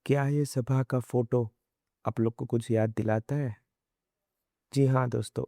क्या ये सभा का फोटो आप लोग को कुछ याद दिलाता है? जी हाँ दोस्तों,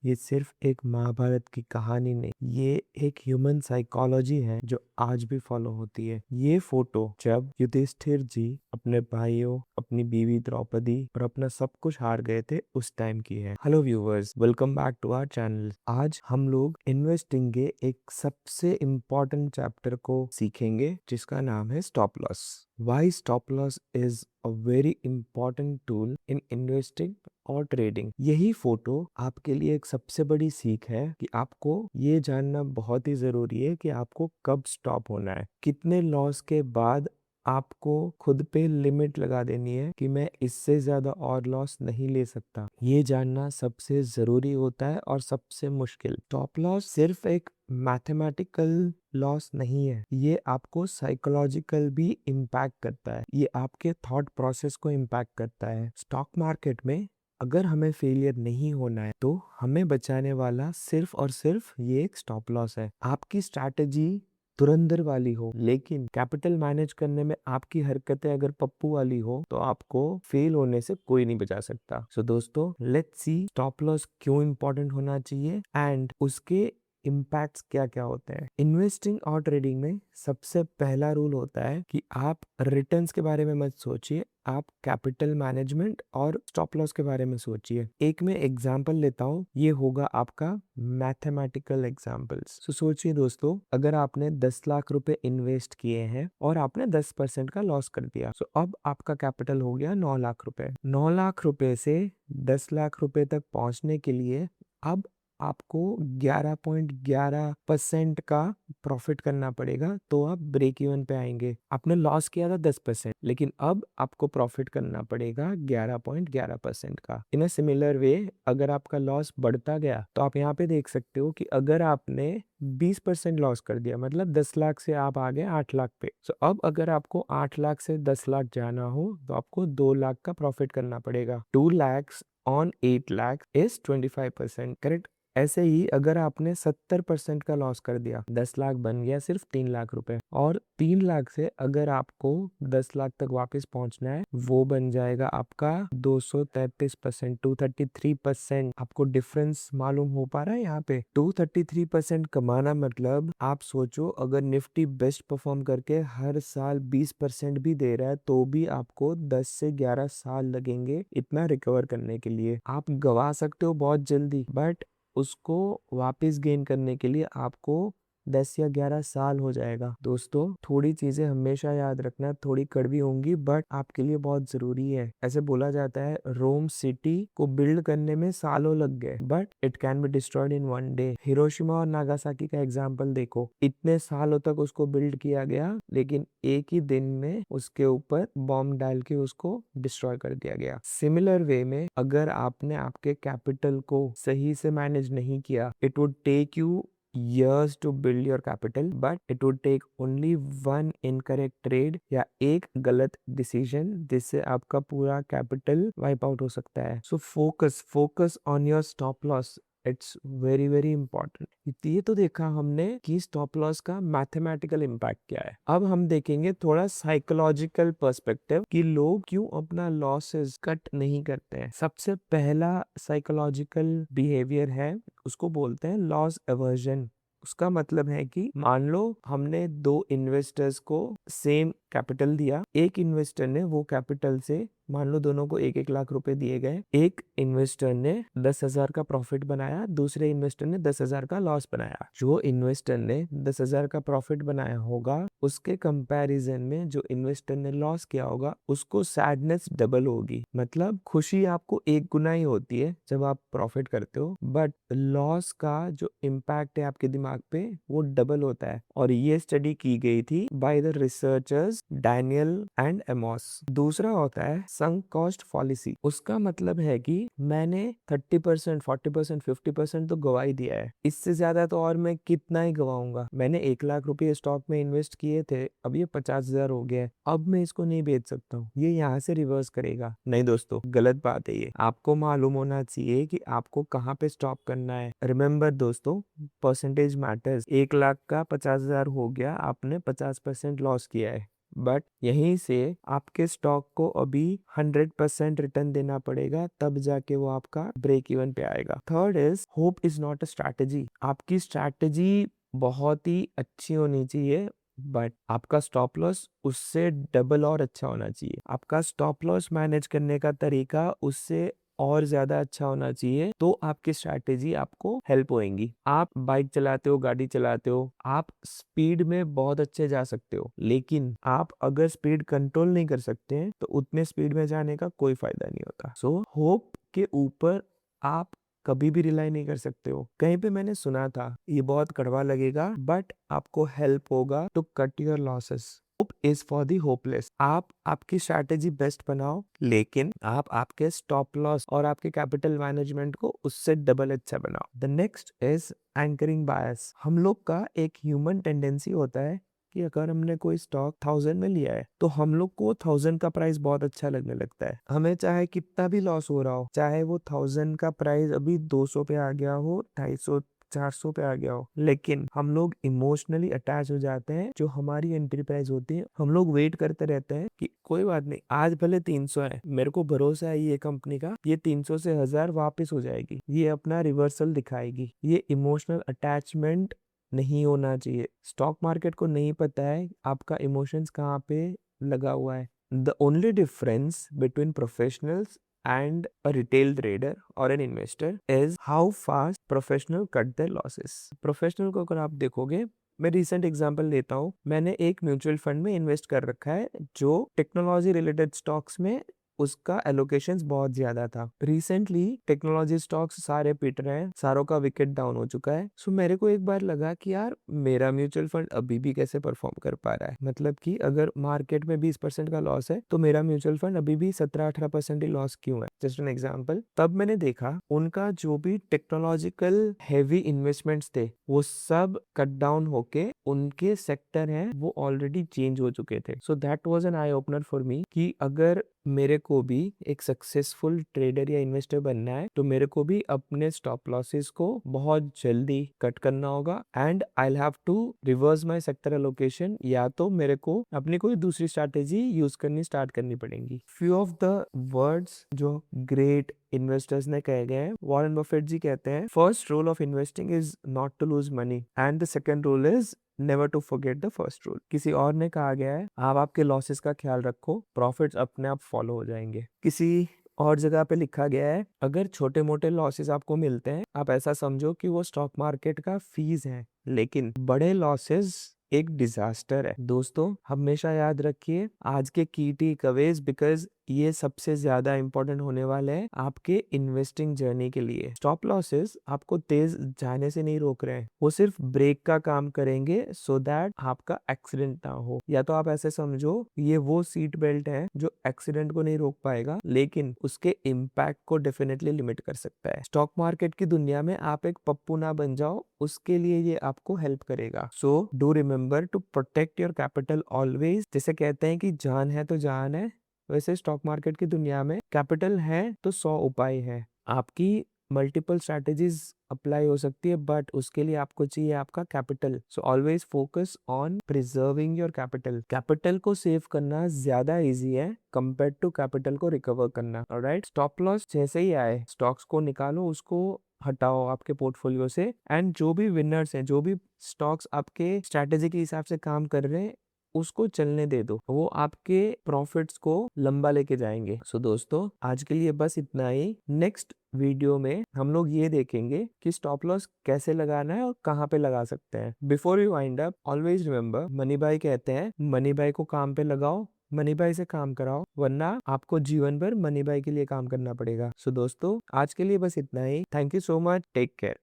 ये सिर्फ एक महाभारत की कहानी नहीं, ये एक ह्यूमन साइकोलॉजी है जो आज भी फॉलो होती है। ये फोटो जब युधिष्ठिर जी अपने भाइयों, अपनी बीवी द्रौपदी और अपना सब कुछ हार गए थे उस टाइम की है। Hello viewers, welcome back to our channel. आज हम लोग इन्वेस्टिंग के एक सबसे इम्पोर्टेंट चैप्टर को सीखेंगे जिसका नाम है stop loss. Why stop loss is a very important tool in investing और ट्रेडिंग। यही फोटो आपके लिए एक सबसे बड़ी सीख है कि आपको ये जानना बहुत ही जरूरी है कि आपको कब स्टॉप होना है, कितने लॉस के बाद आपको खुद पे लिमिट लगा देनी है कि मैं इससे ज्यादा और लॉस नहीं ले सकता। ये जानना सबसे जरूरी होता है और सबसे मुश्किल। स्टॉप लॉस सिर्फ एक मैथमेटिकल लॉस नहीं है, ये आपको साइकोलॉजिकल भी इम्पैक्ट करता है, ये आपके थॉट प्रोसेस को इम्पैक्ट करता है। स्टॉक मार्केट में अगर हमें फेलियर नहीं होना है तो हमें बचाने वाला सिर्फ और सिर्फ ये एक स्टॉप लॉस है। आपकी स्ट्रैटेजी धुरंधर वाली हो लेकिन कैपिटल मैनेज करने में आपकी हरकतें अगर पप्पू वाली हो तो आपको फेल होने से कोई नहीं बचा सकता। सो दोस्तों, लेट्स सी स्टॉप लॉस क्यों इंपॉर्टेंट होना चाहिए एंड उसके इम्पैक्ट्स क्या क्या होते हैं। इन्वेस्टिंग और ट्रेडिंग में सबसे पहला रूल होता है कि आप रिटर्न्स के बारे में मत सोचिए, आप कैपिटल मैनेजमेंट और स्टॉप लॉस के बारे में सोचिए। एक मैं एग्जांपल लेता हूँ, ये होगा आपका मैथमेटिकल एग्जांपल्स। तो सोचिए दोस्तों, अगर आपने 10 लाख रुपए इन्वेस्ट किए हैं और आपने 10% का लॉस कर दिया, तो अब आपका कैपिटल हो गया 9 लाख रुपए। 9 लाख रुपए से 10 लाख रुपए तक पहुंचने के लिए अब आपको 11.11% का प्रॉफिट करना पड़ेगा तो आप ब्रेक इवन पे आएंगे। आपने लॉस किया था 10% लेकिन अब आपको प्रॉफिट करना पड़ेगा 11.11% का। इन अ सिमिलर वे अगर आपका लॉस बढ़ता गया तो आप यहाँ पे देख सकते हो कि अगर आपने 20% लॉस कर दिया, मतलब 10 लाख से आप आ गए 8 लाख पे, तो अब अगर आपको 8 लाख से 10 लाख जाना हो तो आपको 2 लाख का प्रॉफिट करना पड़ेगा। 2 lakhs on 8 lakh is 25%, correct. ऐसे ही अगर आपने 70% का लॉस कर दिया, 10 लाख बन गया सिर्फ 3 लाख रुपए, और 3 लाख से अगर आपको 10 लाख तक वापस पहुंचना है वो बन जाएगा आपका 233%, 233%। आपको डिफरेंस मालूम हो पा रहा है यहाँ पे? 233% कमाना मतलब आप सोचो, अगर निफ्टी बेस्ट परफॉर्म करके हर साल 20% भी दे रहा है तो भी आपको 10 से 11 साल लगेंगे इतना रिकवर करने के लिए। आप गवा सकते हो बहुत जल्दी, बट उसको वापस गेन करने के लिए आपको 10 या 11 साल हो जाएगा। दोस्तों, थोड़ी चीजें हमेशा याद रखना, थोड़ी कड़वी होंगी बट आपके लिए बहुत जरूरी है। ऐसे बोला जाता है रोम सिटी को बिल्ड करने में सालों लग गए but it can be destroyed in 1 day. Hiroshima और नागासाकी का एग्जाम्पल देखो, इतने सालों तक उसको बिल्ड किया गया लेकिन एक ही दिन में उसके ऊपर बॉम्ब डाल के उसको डिस्ट्रॉय कर दिया गया। सिमिलर वे में अगर आपने आपके कैपिटल को सही से मैनेज नहीं किया, it would take you years to build your capital, but it would take only one incorrect trade या एक गलत डिसीजन जिससे आपका पूरा कैपिटल वाइप आउट हो सकता है। So focus on your stop loss, it's very very important. ये तो देखा हमने कि स्टॉप लॉस का मैथमेटिकल इम्पैक्ट क्या है। अब हम देखेंगे थोड़ा साइकोलॉजिकल पर्सपेक्टिव कि लोग क्यों अपना लॉसेस कट नहीं करते हैं। सबसे पहला साइकोलॉजिकल बिहेवियर है, उसको बोलते हैं लॉस एवर्जन। उसका मतलब है कि मान लो हमने 2 इन्वेस्टर्स को सेम कैपिटल दिया, एक इन्वेस्टर ने वो कैपिटल से मान लो दोनों को 1-1 लाख रुपए दिए गए, एक इन्वेस्टर ने 10,000 का प्रॉफिट बनाया, दूसरे इन्वेस्टर ने 10,000 का लॉस बनाया। जो इन्वेस्टर ने 10,000 का प्रॉफिट बनाया होगा उसके कंपैरिजन में जो इन्वेस्टर ने लॉस किया होगा उसको सैडनेस डबल होगी। मतलब खुशी आपको 1 गुना ही होती है जब आप प्रॉफिट करते हो, बट लॉस का जो इम्पैक्ट है आपके दिमाग पे वो डबल होता है। और ये स्टडी की गई थी by the researchers Daniel and Amos. दूसरा होता है संक कॉस्ट फॉलिसी। उसका मतलब है कि मैंने 30%, 40%, 50% तो गवा ही दिया है, इससे ज्यादा तो और मैं कितना ही गवाऊंगा। मैंने 1 लाख रुपए स्टॉक में इन्वेस्ट किए थे, अब ये 50,000 हो गया है, अब मैं इसको नहीं बेच सकता हूँ, ये यहाँ से रिवर्स करेगा। नहीं दोस्तों, गलत बात है ये। आपको मालूम होना चाहिए कि आपको कहाँ पे स्टॉप करना है। रिमेम्बर दोस्तों, परसेंटेज मैटर्स। 1 लाख का 50,000 हो गया, आपने 50% लॉस किया है, बट यहीं से आपके स्टॉक को अभी 100% रिटर्न देना पड़ेगा, तब जाके वो आपका ब्रेक इवन पे आएगा। Third is hope is not a strategy. आपकी स्ट्रैटेजी बहुत ही अच्छी होनी चाहिए, बट आपका स्टॉप लॉस उससे डबल और अच्छा होना चाहिए। आपका स्टॉप लॉस मैनेज करने का तरीका उससे और ज्यादा अच्छा होना चाहिए, तो आपकी स्ट्रैटेजी आपको हेल्प होएंगी। आप बाइक चलाते हो, गाड़ी चलाते हो, आप स्पीड में बहुत अच्छे जा सकते हो, लेकिन आप अगर स्पीड कंट्रोल नहीं कर सकते हैं तो उतने स्पीड में जाने का कोई फायदा नहीं होता। सो होप के ऊपर आप कभी भी रिलाई नहीं कर सकते हो। कहीं पे मैंने सुना था, ये बहुत कड़वा लगेगा बट आपको हेल्प होगा to cut your losses. Hope is for the hopeless. आप आपकी स्ट्रैटेजी बेस्ट बनाओ, लेकिन आप आपके स्टॉप लॉस और आपके कैपिटल मैनेजमेंट को उससे डबल अच्छा बनाओ। द नेक्स्ट इज एंकरिंग बायस। हम लोग का एक ह्यूमन टेंडेंसी होता है कि अगर हमने कोई स्टॉक 1000 में लिया है तो हम लोग को 1000 का प्राइस बहुत अच्छा लगने लगता है। हमें चाहे कितना भी लॉस हो रहा हो, चाहे वो 1000 का प्राइस अभी 200 पे आ गया हो, 250 400 पे आ गया हो, लेकिन हम लोग इमोशनली अटैच हो जाते हैं। जो हमारी एंट्री प्राइस होती है, हम लोग वेट करते रहते हैं कि कोई बात नहीं, आज भले 300 है, मेरे को भरोसा है ये कंपनी का, ये 300 से 1000 वापस हो जाएगी, ये अपना रिवर्सल दिखाएगी। ये इमोशनल अटैचमेंट नहीं होना चाहिए। स्टॉक मार्केट को नहीं पता है आपका इमोशंस कहाँ पे लगा हुआ है। The only difference between professionals and a retail trader or an investor is how fast professional cut their losses. Professional को अगर आप देखोगे, मैं रिसेंट एग्जांपल लेता हूँ। मैंने एक म्यूचुअल फंड में इन्वेस्ट कर रखा है जो टेक्नोलॉजी रिलेटेड स्टॉक्स में उसका एलोकेशंस बहुत ज्यादा था। रिसेंटली टेक्नोलॉजी स्टॉक्स सारे पिट रहे हैं, सारों का विकेट डाउन हो चुका है। सो मेरे को एक बार लगा कि यार मेरा म्यूचुअल फंड अभी भी कैसे परफॉर्म कर पा रहा है। मतलब कि अगर मार्केट में 20% का लॉस है तो मेरा म्यूचुअल फंड अभी भी 17-18% ही लॉस क्यों है। Just an example. तब मैंने देखा उनका जो भी टेक्नोलॉजिकल हेवी इन्वेस्टमेंट्स थे वो सब कट डाउन होके उनके सेक्टर हैं वो ऑलरेडी चेंज हो चुके थे। So that was an eye opener for me कि अगर मेरे को भी एक सक्सेसफुल ट्रेडर या इन्वेस्टर बनना है तो मेरे को भी अपने स्टॉप लॉसेस को बहुत जल्दी कट करना होगा and I have to reverse my sector allocation, या तो मेरे को अपनी कोई दूसरी स्ट्रैटेजी यूज करनी स्टार्ट करनी पड़ेगी। फ्यू ऑफ द वर्ड्स जो ग्रेट इन्वेस्टर्स ने कहे गए हैं, वॉरेन बफेट जी कहते हैं, first rule of investing is not to lose money and the second rule is never to forget the first rule. किसी और ने कहा गया है, आप आपके लॉसेस का ख्याल रखो, प्रॉफिट्स अपने आप फॉलो हो जाएंगे। किसी और जगह पे लिखा गया है, अगर छोटे मोटे लॉसेस आपको मिलते हैं, आप ऐसा समझो कि वो स्टॉक मार्केट का फीस है, लेकिन बड़े लॉसेस एक डिजास्टर है। दोस्तों हमेशा याद रखिए, आज के की टेकअवेज, बिकॉज ये सबसे ज्यादा इंपॉर्टेंट होने वाले हैं आपके इन्वेस्टिंग जर्नी के लिए। स्टॉप लॉसेस आपको तेज जाने से नहीं रोक रहे हैं, वो सिर्फ ब्रेक का काम करेंगे सो दैट आपका एक्सीडेंट ना हो। या तो आप ऐसे समझो ये वो सीट बेल्ट है जो एक्सीडेंट को नहीं रोक पाएगा, लेकिन उसके इम्पैक्ट को डेफिनेटली लिमिट कर सकता है। स्टॉक मार्केट की दुनिया में आप एक पप्पू ना बन जाओ, उसके लिए ये आपको हेल्प करेगा। So do remember to protect your capital always. जैसे कहते हैं कि जान है तो जान है, वैसे स्टॉक मार्केट की दुनिया में कैपिटल है तो 100 उपाय है। आपकी मल्टीपल स्ट्रैटेजीज अप्लाई हो सकती है, बट उसके लिए आपको चाहिए आपका capital. So always focus on preserving your capital. Capital को सेव करना ज्यादा इजी है कंपेयर टू कैपिटल को रिकवर करना। ऑलराइट, स्टॉप लॉस जैसे ही आए स्टॉक्स को निकालो, उसको हटाओ आपके पोर्टफोलियो से, एंड जो भी विनर्स हैं, जो भी स्टॉक्स आपके स्ट्रैटेजी के हिसाब से काम कर रहे हैं, उसको चलने दे दो, वो आपके प्रॉफिट्स को लंबा लेके जाएंगे। सो दोस्तों आज के लिए बस इतना ही। नेक्स्ट वीडियो में हम लोग ये देखेंगे कि स्टॉप लॉस कैसे लगाना है और कहाँ पे लगा सकते हैं। Before you wind up, always remember, money भाई कहते हैं मनी भाई को काम पे लगाओ, मनी भाई से काम कराओ, वरना आपको जीवन भर मनी भाई के लिए काम करना पड़ेगा। सो दोस्तों आज के लिए बस इतना ही। Thank you so much, take care.